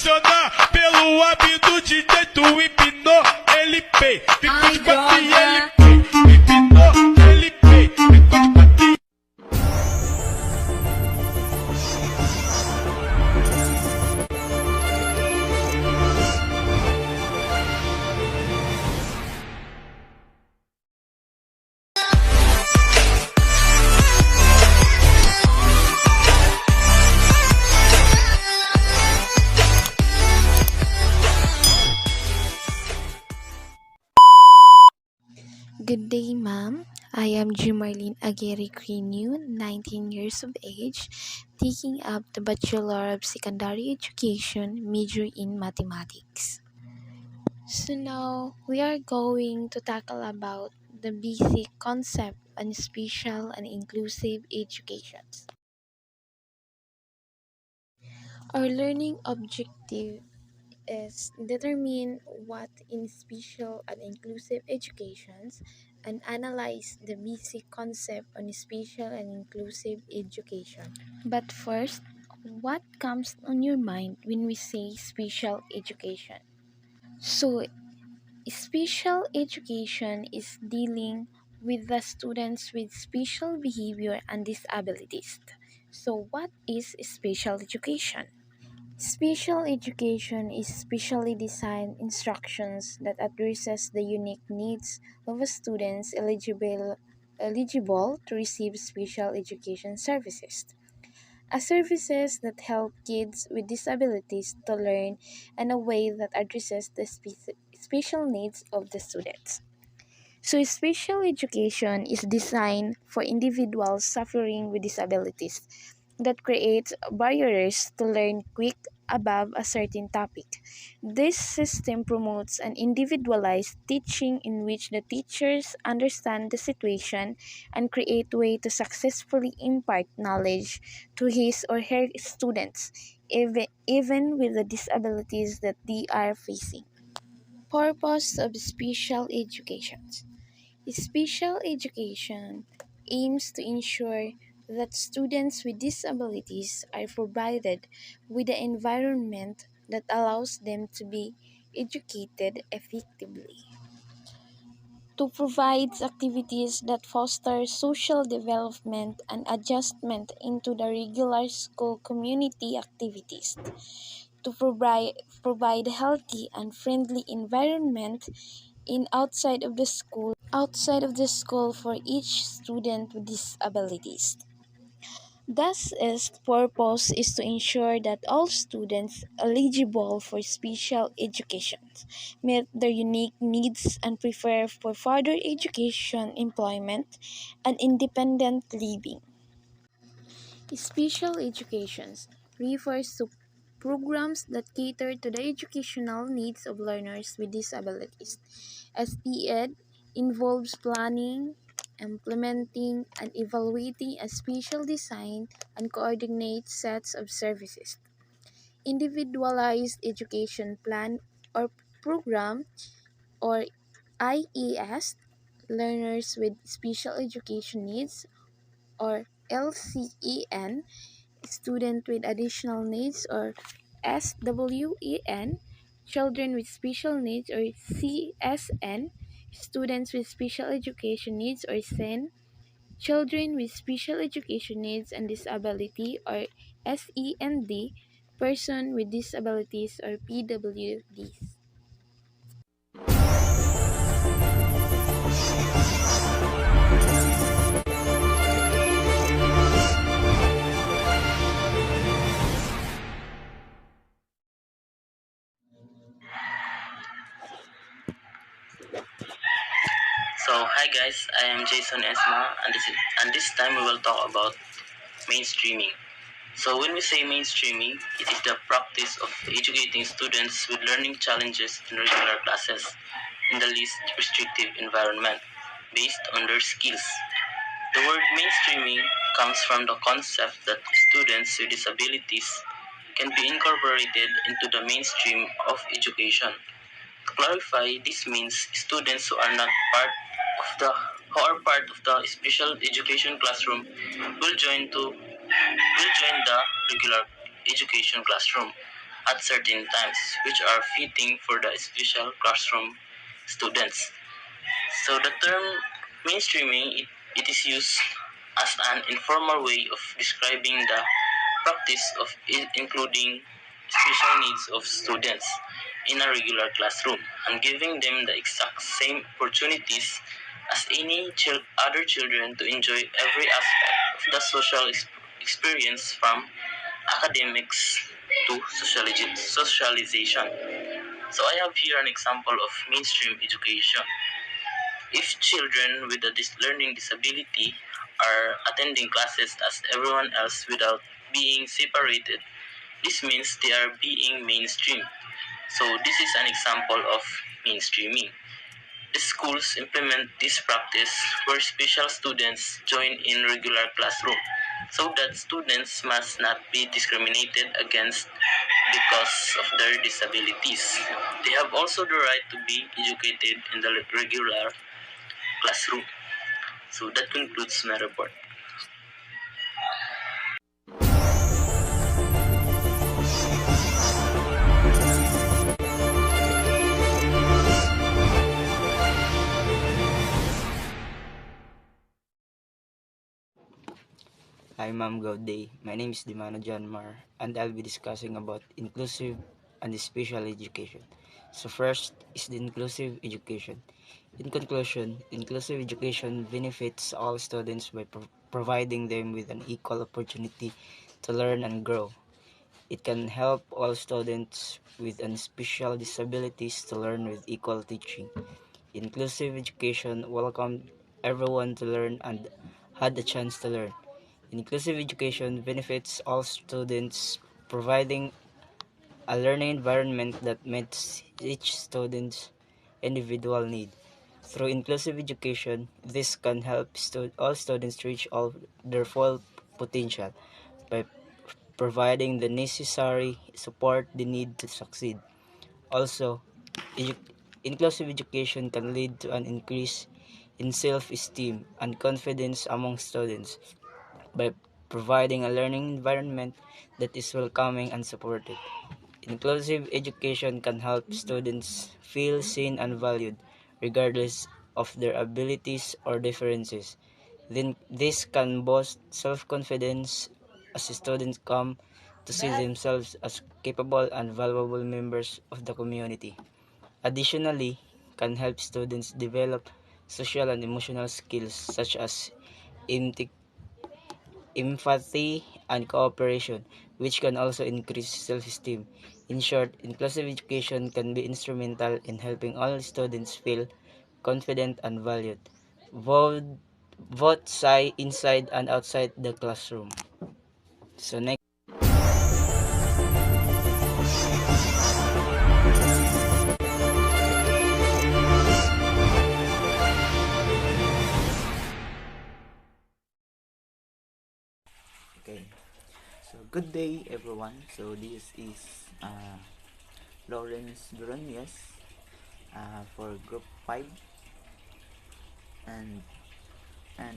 apaixonar pelo hábito do DJ, tu empinou, ele pei. Ficou de quatro e ele pei. Empinou, ele pei. Ficou de quatro e... Good day, ma'am. I am Jumarlene Aguirre Griño, 19 years of age, taking up the Bachelor of Secondary Education, major in Mathematics. So now, we are going to tackle about the basic concept on special and inclusive education. Our learning objective is determine what in special and inclusive educations and analyze the basic concept on special and inclusive education. But first, what comes on your mind when we say special education? So, special education is dealing with the students with special behavior and disabilities. So, what is special education? Special education is specially designed instructions that addresses the unique needs of students eligible to receive special education services. Services that help kids with disabilities to learn in a way that addresses the special needs of the students. So, special education is designed for individuals suffering with disabilities that creates barriers to learn quick above a certain topic. This system promotes an individualized teaching in which the teachers understand the situation and create way to successfully impart knowledge to his or her students, even with the disabilities that they are facing. Purpose of special education. Special education aims to ensure that students with disabilities are provided with an environment that allows them to be educated effectively. To provide activities that foster social development and adjustment into the regular school community activities. To provide healthy and friendly environment in outside of the school for each student with disabilities. Thus, its purpose is to ensure that all students eligible for special education meet their unique needs and prepare for further education, employment, and independent living. Special education refers to programs that cater to the educational needs of learners with disabilities. SPED involves planning, implementing, and evaluating a special design and coordinate sets of services. Individualized education plan or program, or IES, learners with special education needs, or LCEN, student with additional needs, or SWEN, children with special needs, or CSN, students with special education needs, or SEN, children with special education needs and disability, or SEND, person with disabilities, or PWDs. So, hi guys, I am Jason Esma, and this time we will talk about mainstreaming. So, when we say mainstreaming, it is the practice of educating students with learning challenges in regular classes in the least restrictive environment based on their skills. The word mainstreaming comes from the concept that students with disabilities can be incorporated into the mainstream of education. To clarify, this means students who are part of the special education classroom will join the regular education classroom. at certain times, which are fitting for the special classroom students. So the term mainstreaming, it is used as an informal way of describing the practice of including special needs of students in a regular classroom and giving them the exact same opportunities as any other children to enjoy every aspect of the social experience from academics to socialization. So I have here an example of mainstream education. If children with a learning disability are attending classes as everyone else without being separated, this means they are being mainstreamed. So this is an example of mainstreaming. The schools implement this practice where special students join in regular classroom so that students must not be discriminated against because of their disabilities. They have also the right to be educated in the regular classroom. So that concludes my report. Hi ma'am, good day. My name is Demana and I'll be discussing about inclusive and special education. So first is the inclusive education. In conclusion, inclusive education benefits all students by providing them with an equal opportunity to learn and grow. It can help all students with special disabilities to learn with equal teaching. Inclusive education welcomed everyone to learn and had the chance to learn. Inclusive education benefits all students, providing a learning environment that meets each student's individual need. Through inclusive education, this can help all students reach all their full potential by providing the necessary support they need to succeed. Also, edu- inclusive education can lead to an increase in self-esteem and confidence among students by providing a learning environment that is welcoming and supportive. Inclusive education can help students feel seen and valued regardless of their abilities or differences. Then this can boost self-confidence as students come to see themselves as capable and valuable members of the community. Additionally, can help students develop social and emotional skills such as empathy, and cooperation, which can also increase self-esteem. In short, inclusive education can be instrumental in helping all students feel confident and valued, both, inside and outside the classroom. So next. Okay, so good day everyone. So this is Lawrence Veroñas for Group 5, and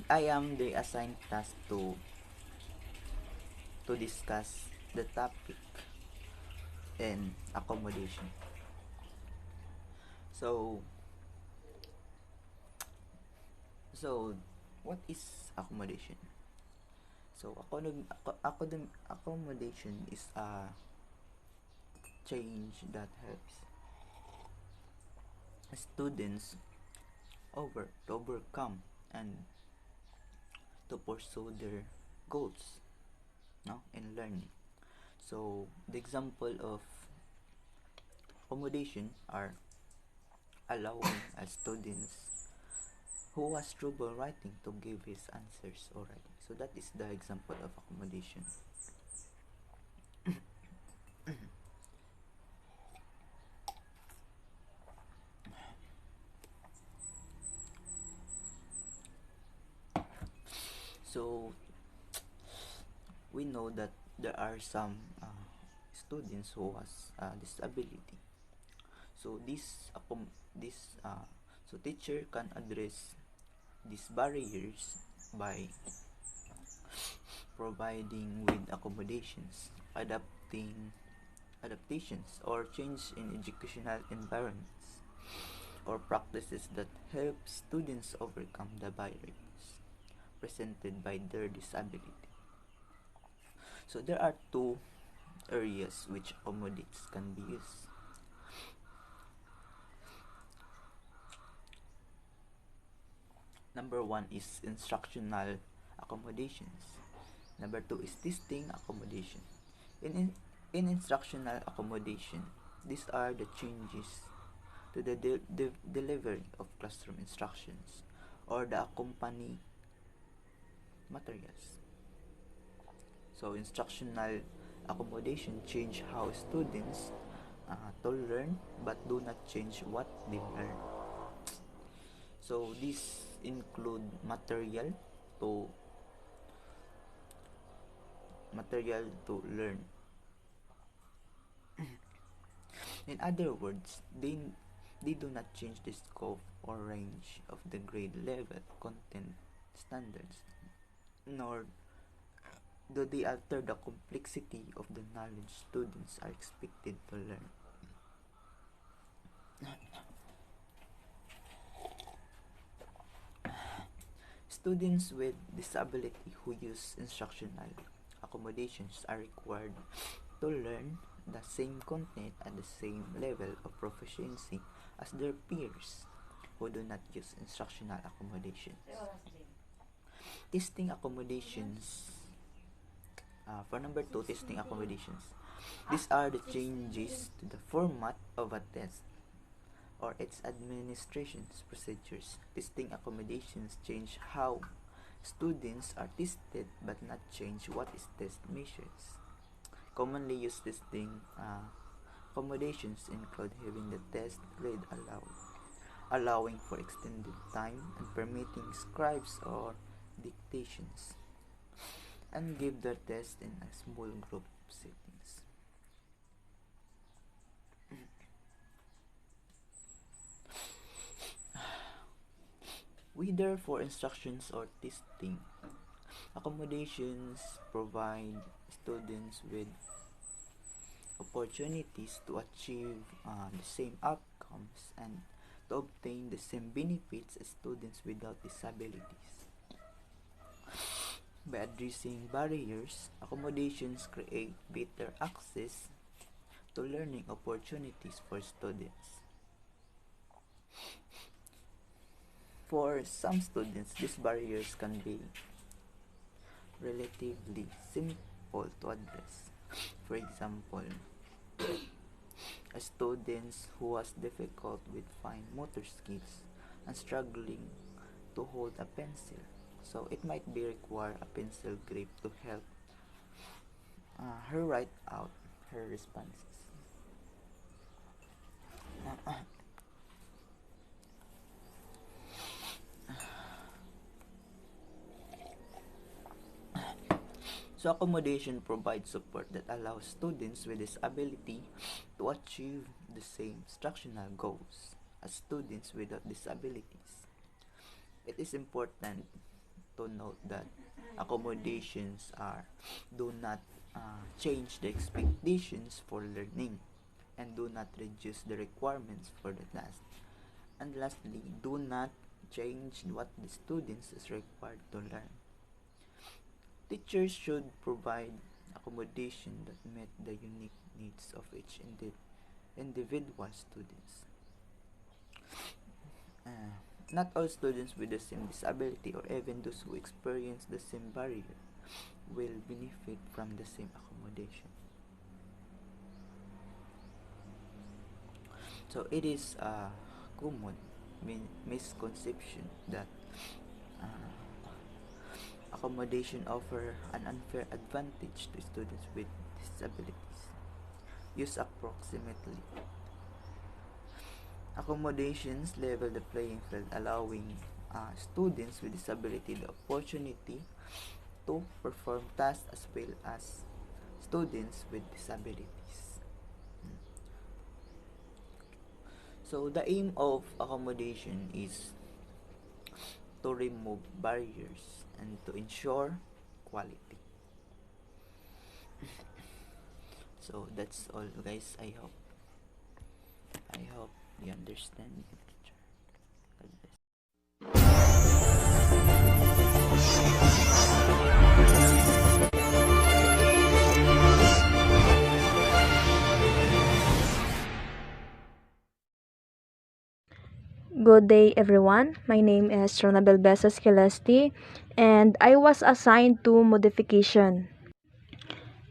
I am the assigned task to discuss the topic in accommodation. So what is accommodation? So accommodation is a change that helps students overcome and to pursue their goals, no, in learning. So the example of accommodation are allowing a students who has trouble writing to give his answers already. So that is the example of accommodation. So we know that there are some students who has disability. So so teacher can address these barriers by providing with accommodations, adapting adaptations or change in educational environments, or practices that help students overcome the barriers presented by their disability. So there are two areas which accommodates can be used. Number one is instructional accommodations. Number two is testing accommodation. In instructional accommodation, these are the changes to the delivery of classroom instructions or the accompanying materials. So instructional accommodation change how students to learn but do not change what they learn. So these include to material to learn. In other words, they do not change the scope or range of the grade level content standards, nor do they alter the complexity of the knowledge students are expected to learn. Students with disability who use instructional accommodations are required to learn the same content at the same level of proficiency as their peers who do not use instructional accommodations. Testing accommodations. For number two, testing accommodations. These are the changes to the format of a test or its administration's procedures. Testing accommodations change how students are tested but not change what is test measures. Commonly used testing accommodations include having the test grade allowing for extended time and permitting scribes or dictations, and give the test in a small group settings. Whether for instructions or testing, accommodations provide students with opportunities to achieve the same outcomes and to obtain the same benefits as students without disabilities. By addressing barriers, accommodations create better access to learning opportunities for students. For some students, these barriers can be relatively simple to address. For example, a student who has difficult with fine motor skills and struggling to hold a pencil. So it might be require a pencil grip to help her write out her responses. So accommodation provides support that allows students with disability to achieve the same instructional goals as students without disabilities. It is important to note that accommodations do not change the expectations for learning and do not reduce the requirements for the task. And lastly, do not change what the students is required to learn. Teachers should provide accommodation that meet the unique needs of each individual students. Not all students with the same disability or even those who experience the same barrier will benefit from the same accommodation. So it is a common misconception that accommodation offer an unfair advantage to students with disabilities. Use approximately. Accommodations level the playing field, allowing students with disability the opportunity to perform tasks as well as students with disabilities. So the aim of accommodation is to remove barriers and to ensure quality. So that's all, guys. I hope you understand me, teacher. God bless. Good day, everyone. My name is Ronabel Besas Quileste, and I was assigned to modification.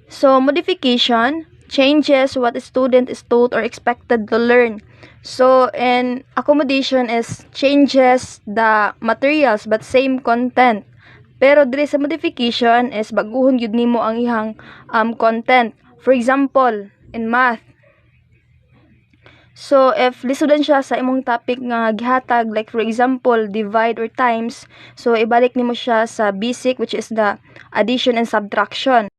So, modification changes what a student is told or expected to learn. So, and accommodation is changes the materials but same content. Pero diri sa modification is baguhon gyud nimo ang ihang content. For example, in math, so, if lisudan siya sa imong topic nga gihatag, like for example, divide or times, so ibalik nimo siya sa basic, which is the addition and subtraction.